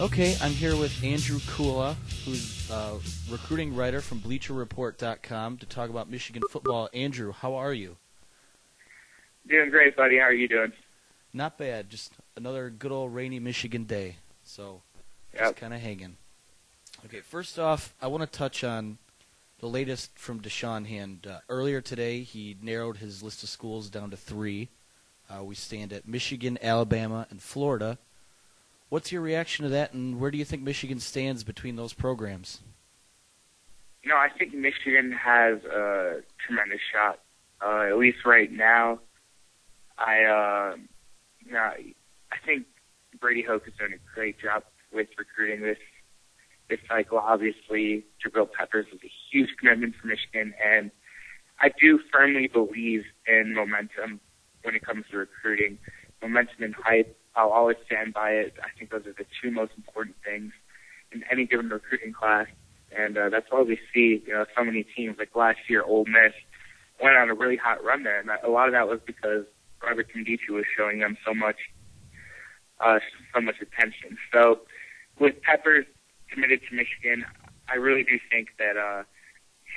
Okay, I'm here with Andrew Kulha, who's a recruiting writer from BleacherReport.com to talk about Michigan football. Andrew, how are you? Doing great, buddy. How are you doing? Not bad. Just another good old rainy Michigan day. So, just Yep. kind of hanging. Okay, first off, I want to touch on the latest from Deshaun Hand. Earlier today, he narrowed his list of schools down to 3. We stand at Michigan, Alabama, and Florida. What's your reaction to that, and where do you think Michigan stands between those programs? I think Michigan has a tremendous shot. At least right now, I think Brady Hoke has done a great job with recruiting this cycle. Obviously, Jabril Peppers was a huge commitment for Michigan, and I do firmly believe in momentum when it comes to recruiting. Momentum and hype, I'll always stand by it. I think those are the two most important things in any given recruiting class, and that's why we see so many teams like last year. Ole Miss went on a really hot run there, and a lot of that was because Robert Temdici was showing them so much attention. So with Peppers committed to Michigan, I really do think that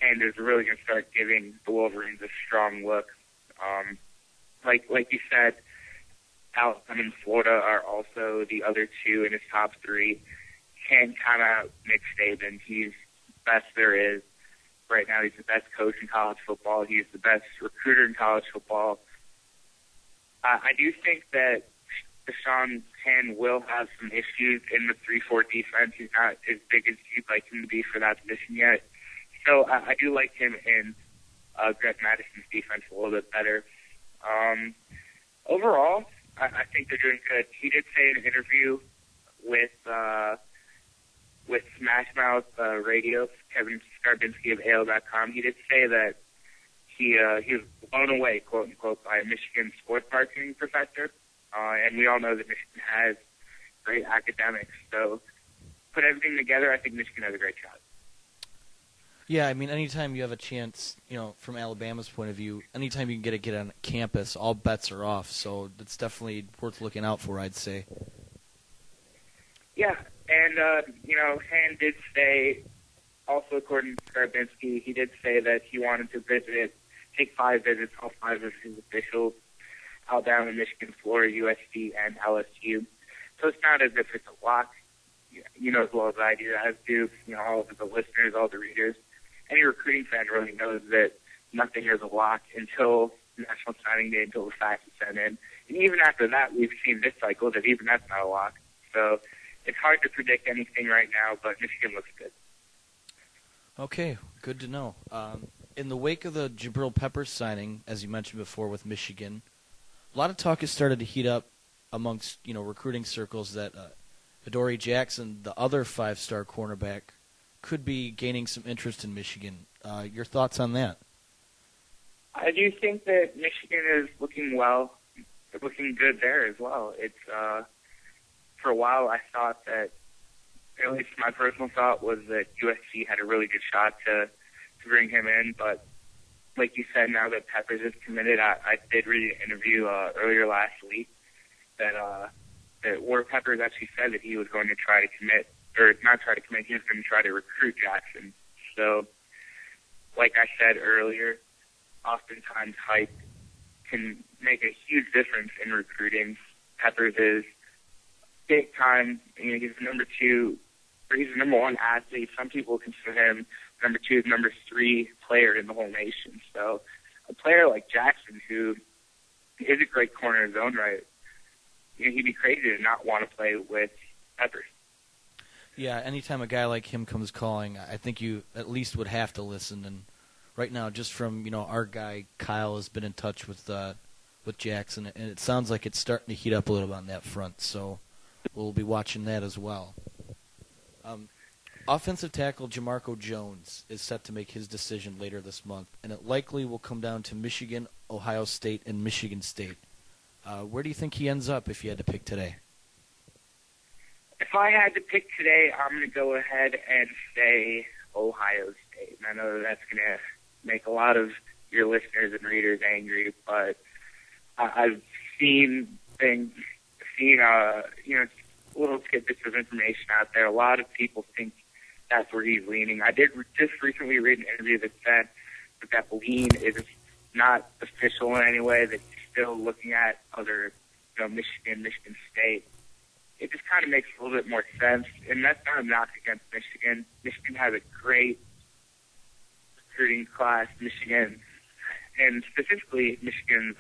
Hand is really going to start giving the Wolverines a strong look. Like you said, Alabama and Florida are also the other two in his top 3. Hand kind of Nick Saban. He's the best there is. Right now, he's the best coach in college football. He's the best recruiter in college football. I do think that Deshaun Hand will have some issues in the 3-4 defense. He's not as big as you'd like him to be for that position yet. So I do like him in Greg Madison's defense a little bit better. Overall, I think they're doing good. He did say in an interview with Smash Mouth Radio, Kevin Skarbinski of AL.com, he did say that he was blown away, quote unquote, by a Michigan sports marketing professor. And we all know that Michigan has great academics. So put everything together, I think Michigan has a great shot. Yeah, I mean, anytime you have a chance, from Alabama's point of view, anytime you can get on campus, all bets are off. So it's definitely worth looking out for, I'd say. Yeah, and, Hand did say, also according to Skarbinski, he did say that he wanted to take 5 visits, all 5 of his officials, Alabama, Michigan, Florida, USC, and LSU. So it's not as if it's a lock, as well as I do, as do, all of the listeners, all the readers. Any recruiting fan really knows that nothing is a lock until National Signing Day, until the facts are sent in. And even after that, we've seen this cycle that even that's not a lock. So it's hard to predict anything right now, but Michigan looks good. Okay, good to know. In the wake of the Jabril Peppers signing, as you mentioned before with Michigan, a lot of talk has started to heat up amongst, recruiting circles that Adoree Jackson, the other 5-star cornerback, could be gaining some interest in Michigan. Your thoughts on that? I do think that Michigan is looking good there as well. It's for a while I thought that, at least my personal thought was that USC had a really good shot to bring him in, but like you said, now that Peppers is committed, I did read an interview earlier last week that where Peppers actually said that he was going to try to commit, or not try to commit, he was going to try to recruit Jackson. So, like I said earlier, oftentimes hype can make a huge difference in recruiting. Peppers is big time. He's the number 2, or he's the number 1 athlete. Some people consider him number 2, number 3 player in the whole nation. So a player like Jackson, who is a great corner in his own right, he'd be crazy to not want to play with Peppers. Yeah, anytime a guy like him comes calling, I think you at least would have to listen. And right now, just from our guy Kyle has been in touch with Jackson, and it sounds like it's starting to heat up a little bit on that front. So we'll be watching that as well. Offensive tackle Jamarco Jones is set to make his decision later this month, and it likely will come down to Michigan, Ohio State, and Michigan State. Where do you think he ends up if you had to pick today? If I had to pick today, I'm going to go ahead and say Ohio State. And I know that's going to make a lot of your listeners and readers angry, but I've seen things, little tidbits of information out there. A lot of people think that's where he's leaning. I did just recently read an interview that said that lean is not official in any way, that he's still looking at other, Michigan, Michigan State. It just kind of makes a little bit more sense, and that's not a knock against Michigan. Michigan has a great recruiting class. Michigan, and specifically Michigan's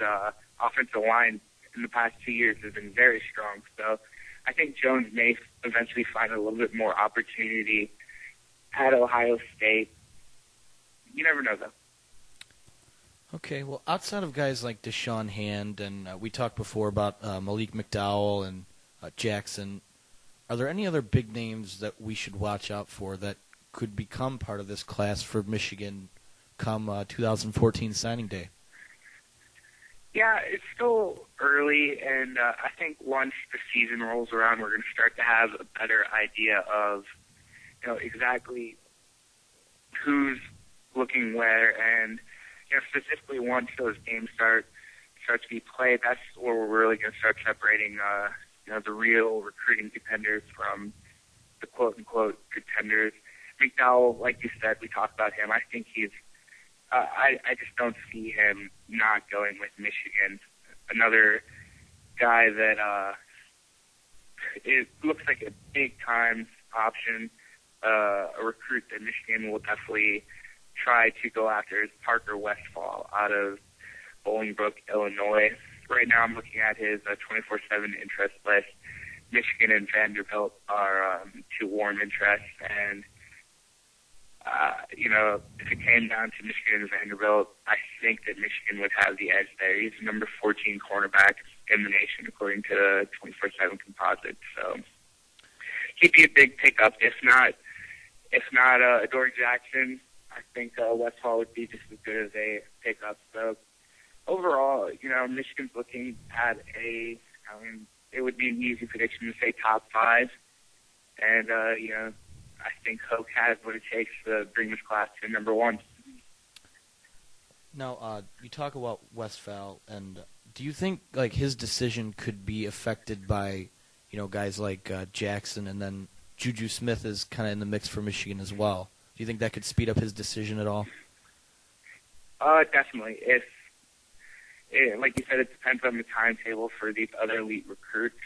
offensive line in the past 2 years has been very strong. So I think Jones may eventually find a little bit more opportunity at Ohio State. You never know, though. Okay, well, outside of guys like Deshaun Hand, and we talked before about Malik McDowell and Jackson, are there any other big names that we should watch out for that could become part of this class for Michigan come 2014 signing day? Yeah, it's still early, and I think once the season rolls around, we're going to start to have a better idea of, exactly who's looking where, and specifically once those games start to be played, that's where we're really going to start separating, the real recruiting contenders from the quote-unquote contenders. McDowell, like you said, we talked about him. I think he's I just don't see him not going with Michigan. Another guy that it looks like a big-time option, a recruit that Michigan will definitely try to go after is Parker Westphal out of Bolingbrook, Illinois. Right now I'm looking at his 24/7 interest list. Michigan and Vanderbilt are two warm interests, and if it came down to Michigan and Vanderbilt, I think that Michigan would have the edge there. He's the number 14 cornerback in the nation, according to the 24/7 composite. So he'd be a big pickup. If not Adoree Jackson, I think Westfall would be just as good as a pickup. So overall, Michigan's looking at it would be an easy prediction to say top 5, and I think Hoke has what it takes to bring this class to number 1. Now, you talk about Westphal, and do you think his decision could be affected by, guys like Jackson, and then Juju Smith is kind of in the mix for Michigan as well? Do you think that could speed up his decision at all? Definitely. Like you said, it depends on the timetable for these other elite recruits.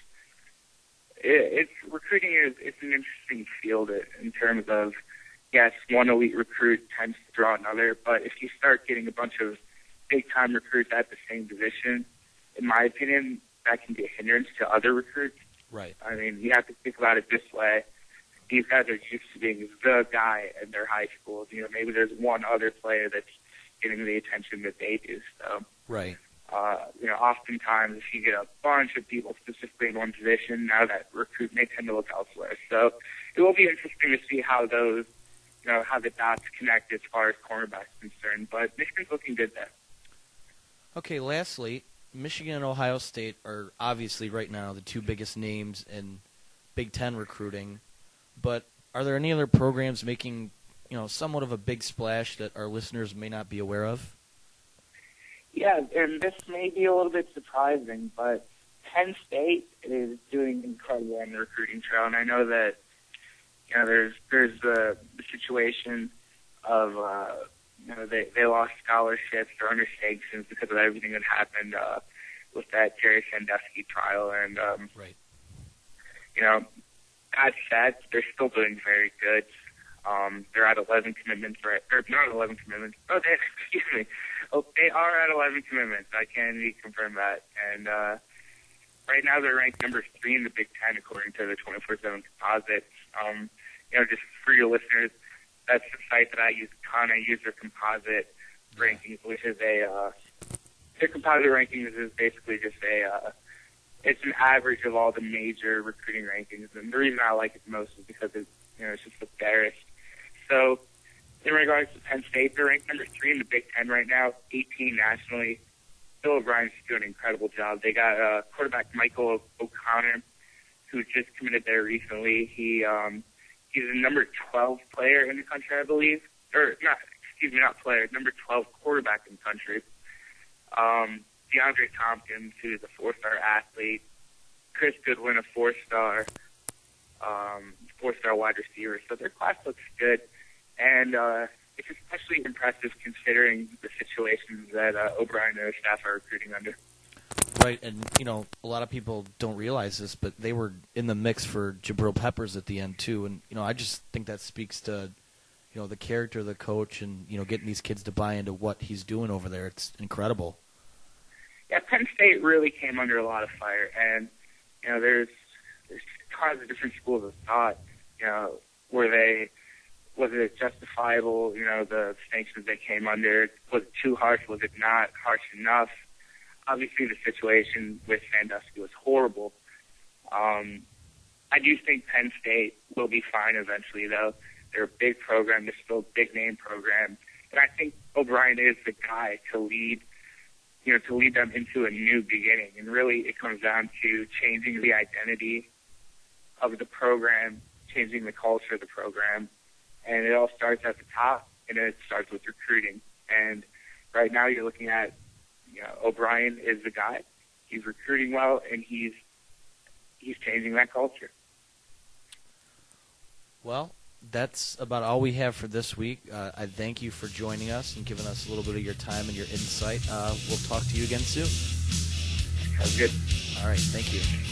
Recruiting it's an interesting field in terms of, yes, one elite recruit tends to draw another, but if you start getting a bunch of big-time recruits at the same position, in my opinion, that can be a hindrance to other recruits. Right. I mean, you have to think about it this way. These guys are used to being the guy in their high schools. Maybe there's one other player that's getting the attention that they do. So, right. Oftentimes if you get a bunch of people specifically in one position, now that recruit may tend to look elsewhere. So it will be interesting to see how those, how the dots connect as far as cornerback's concerned. But Michigan's looking good there. Okay, lastly, Michigan and Ohio State are obviously right now the two biggest names in Big Ten recruiting. But are there any other programs making, somewhat of a big splash that our listeners may not be aware of? Yeah, and this may be a little bit surprising, but Penn State is doing incredible on the recruiting trail, and I know that there's the situation of they lost scholarships or under sanctions because of everything that happened with that Jerry Sandusky trial, and right. That said, they're still doing very good. They're at 11 commitments, right? Or not 11 commitments. Excuse me. Oh, they are at 11 commitments. I can reconfirm that. And right now they're ranked number 3 in the Big Ten according to the 24/7 composite. Just for your listeners, that's the site that I use a ton. I use their composite rankings, which is their composite rankings is basically just it's an average of all the major recruiting rankings. And the reason I like it the most is because it's just embarrassed. So in regards to Penn State, they're ranked number 3 in the Big Ten right now, 18 nationally. Bill O'Brien's doing an incredible job. They got quarterback Michael O'Connor, who just committed there recently. He's the number 12 player in the country, I believe. Not player, number 12 quarterback in the country. DeAndre Tompkins, who's a 4-star athlete. Chris Goodwin, a 4-star. 4-star wide receivers. So their class looks good, and it's especially impressive considering the situations that O'Brien and his staff are recruiting under. Right, and a lot of people don't realize this, but they were in the mix for Jabril Peppers at the end too, and I just think that speaks to the character of the coach and getting these kids to buy into what he's doing over there. It's incredible. Yeah, Penn State really came under a lot of fire, and there's tons of different schools of thought. Was it justifiable? The sanctions they came under, was it too harsh? Was it not harsh enough? Obviously, the situation with Sandusky was horrible. I do think Penn State will be fine eventually, though. They're a big program. They're still a big-name program. And I think O'Brien is the guy to lead them into a new beginning. And really, it comes down to changing the identity of the program, changing the culture of the program. And it all starts at the top, and it starts with recruiting. And right now, you're looking at O'Brien is the guy. He's recruiting well, and he's changing that culture. Well, that's about all we have for this week. I thank you for joining us and giving us a little bit of your time and your insight. We'll talk to you again soon. Sounds good. All right, thank you.